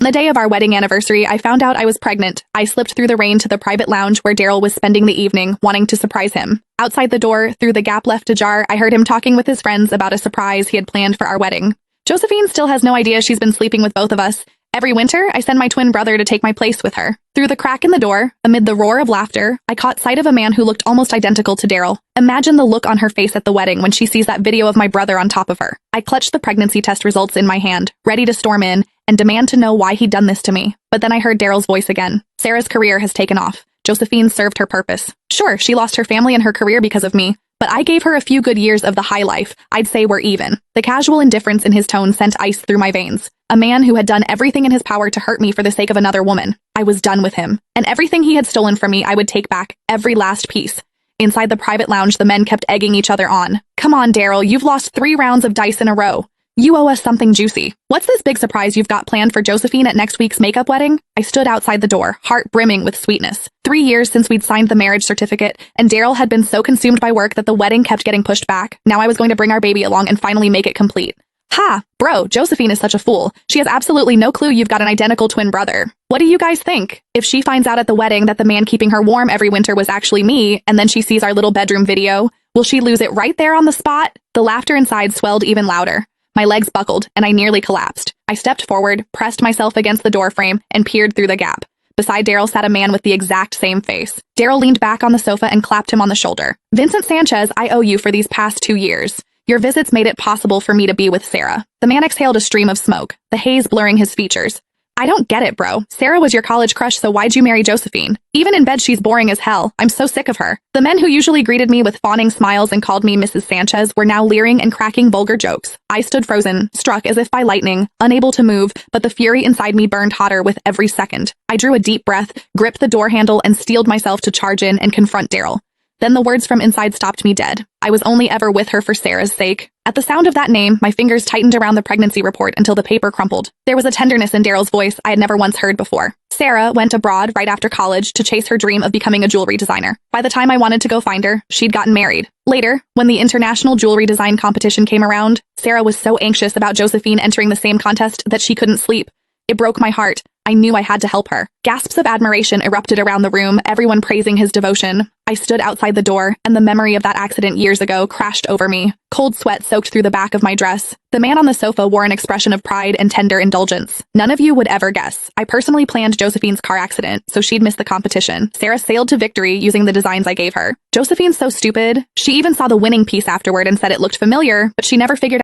On the day of our wedding anniversary, I found out I was pregnant. I slipped through the rain to the private lounge where Daryl was spending the evening, wanting to surprise him. Outside the door, through the gap left ajar, I heard him talking with his friends about a surprise he had planned for our wedding. Josephine still has no idea she's been sleeping with both of us. Every winter, I send my twin brother to take my place with her. Through the crack in the door, amid the roar of laughter, I caught sight of a man who looked almost identical to Daryl. Imagine the look on her face at the wedding when she sees that video of my brother on top of her. I clutched the pregnancy test results in my hand, ready to storm in and demand to know why he'd done this to me. But then I heard Daryl's voice again. Sarah's career has taken off. Josephine served her purpose. Sure, she lost her family and her career because of me, but I gave her a few good years of the high life. I'd say we're even. The casual indifference in his tone sent ice through my veins. A man who had done everything in his power to hurt me for the sake of another woman. I was done with him. And everything he had stolen from me, I would take back. Every last piece. Inside the private lounge, the men kept egging each other on. Come on, Daryl, you've lost 3 rounds of dice in a row. You owe us something juicy. What's this big surprise you've got planned for Josephine at next week's makeup wedding? I stood outside the door, heart brimming with sweetness. 3 years since we'd signed the marriage certificate, and Daryl had been so consumed by work that the wedding kept getting pushed back. Now I was going to bring our baby along and finally make it complete. Ha! Bro, Josephine is such a fool. She has absolutely no clue you've got an identical twin brother. What do you guys think? If she finds out at the wedding that the man keeping her warm every winter was actually me, and then she sees our little bedroom video, will she lose it right there on the spot? The laughter inside swelled even louder. My legs buckled, and I nearly collapsed. I stepped forward, pressed myself against the doorframe, and peered through the gap. Beside Daryl sat a man with the exact same face. Daryl leaned back on the sofa and clapped him on the shoulder. Vincent Sanchez, I owe you for these past 2 years. Your visits made it possible for me to be with Sarah. The man exhaled a stream of smoke, the haze blurring his features. I don't get it, bro. Sarah was your college crush, so why'd you marry Josephine? Even in bed, she's boring as hell. I'm so sick of her. The men who usually greeted me with fawning smiles and called me Mrs. Sanchez were now leering and cracking vulgar jokes. I stood frozen, struck as if by lightning, unable to move, but the fury inside me burned hotter with every second. I drew a deep breath, gripped the door handle, and steeled myself to charge in and confront Daryl. Then the words from inside stopped me dead. I was only ever with her for Sarah's sake. At the sound of that name, my fingers tightened around the pregnancy report until the paper crumpled. There was a tenderness in Daryl's voice I had never once heard before. Sarah went abroad right after college to chase her dream of becoming a jewelry designer. By the time I wanted to go find her, she'd gotten married. Later, when the international jewelry design competition came around, Sarah was so anxious about Josephine entering the same contest that she couldn't sleep. It broke my heart. I knew I had to help her. Gasps of admiration erupted around the room, everyone praising his devotion. I stood outside the door, and the memory of that accident years ago crashed over me. Cold sweat soaked through the back of my dress. The man on the sofa wore an expression of pride and tender indulgence. None of you would ever guess. I personally planned Josephine's car accident, so she'd miss the competition. Sarah sailed to victory using the designs I gave her. Josephine's so stupid. She even saw the winning piece afterward and said it looked familiar, but she never figured